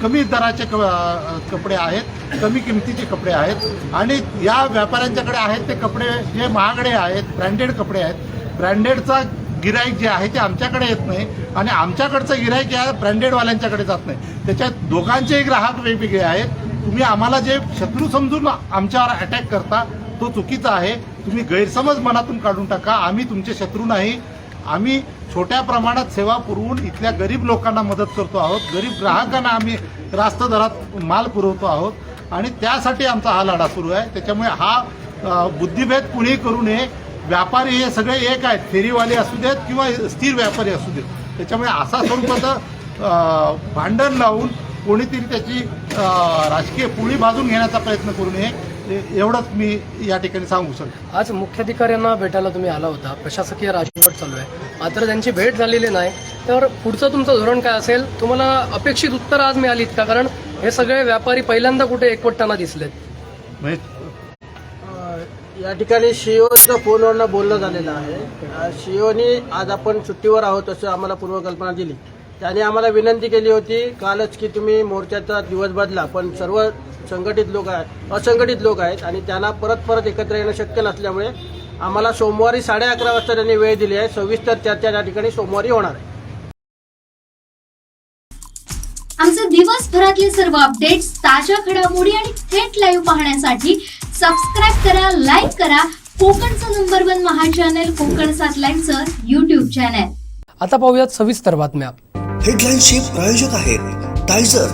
कमी दराचे कपडे आहेत, कमी किमतीचे कपडे आहेत आणि या व्यापाऱ्यांच्याकडे आहेत ते कपडे जे महागडे आहेत, ब्रँडेड कपडे आहेत. ब्रँडेडचा गिराईक जे आहे ते आमच्याकडे येत नाही आणि आमच्याकडचं गिराईक या ब्रँडेडवाल्यांच्याकडे जात नाही. त्याच्यात दोघांचेही ग्राहक वेगवेगळे आहेत. तुम्ही आम्हाला जे शत्रू समजून आमच्यावर अटॅक करता तो चुकीचा आहे. तुम्ही गैरसमज मनातून काढून टाका. आम्ही तुमचे शत्रू नाही. आम्ही छोट्या प्रमाणात सेवा पुरवून इथल्या गरीब लोकांना मदत करतो आहोत. गरीब ग्राहकांना आम्ही रास्त दरात माल पुरवतो आहोत आणि त्यासाठी आमचा हा लढा सुरू आहे. त्याच्यामुळे हा बुद्धिभेद कुणीही करू नये. व्यापारी हे सगळे एक आहेत, फेरीवाले असू देत किंवा स्थिर व्यापारी असू देत. त्याच्यामुळे असा स्वरूपाचं भांडण लावून कोणीतरी त्याची राजकीय पोळी भाजून घेण्याचा प्रयत्न करू नये, एवढंच मी या ठिकाणी सांगू शकतो. आज मुख्याधिकाऱ्यांना भेटायला तुम्ही आला होता, प्रशासकीय राजवट चालू आहे, मात्र त्यांची भेट झालेली नाही, तर पुढचं तुमचं धोरण काय असेल? तुम्हाला अपेक्षित उत्तर आज मिळालीत का? कारण हे सगळे व्यापारी पहिल्यांदा कुठे एकवटताना दिसलेत. या ठिकाणी सीईओचं फोनवरनं बोलणं झालेलं आहे. सीईओनी आज आपण सुट्टीवर आहोत असं आम्हाला पूर्वकल्पना दिली. त्याने आम्हाला विनंती केली होती कालच की तुम्ही मोर्चाचा दिवस बदला, पण सर्व संघटित लोक आहेत, असंघटित लोक आहेत आणि त्यांना परत एकत्र येणं शक्य नसल्यामुळे आम्हाला सोमवारी 11:30 वाजता त्यांनी वेळ दिली आहे. सविस्तर चर्चा या ठिकाणी सोमवारी होणार आहे. आमचे दिवसभरातले सर्व अपडेट्स, ताज्या घडामोडी आणि थेट लाईव्ह पाहण्यासाठी सबस्क्राईब करा, लाईक करा कोकणचं नंबर 1 महा चॅनल कोकण 7 लाईनचं यूट्यूब चॅनल. आता पाहूयात सविस्तर बातम्या. हेडलाईनचे प्रायोजक आहेत Tizer.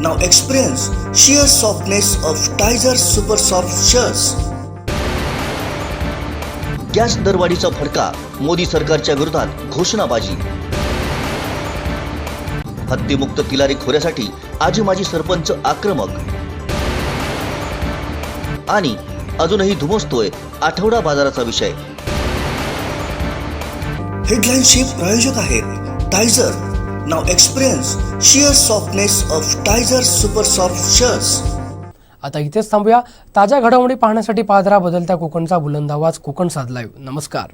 Now experience sheer softness of Tizer super soft shirts. Gas दरवाढीचा फटका, मोदी सरकारच्या विरोधात घोषणाबाजी. हद्दीमुक्त तिलारी खोऱ्यासाठी आजी माजी सरपंच आक्रमक. आणि अजूनही धुमसतोय आठवडा बाजाराचा विषय. हेडलाईनचे प्रायोजक आहेत Tizer. Now experience sheer softness of Tizer super soft shirts. आता इथेच थांबूया. ताज्या घडामोडी पाहण्यासाठी पाहत राहा बदलत्या कोकणचा बुलंद आवाज कोकण 7 लाईव्ह. नमस्कार.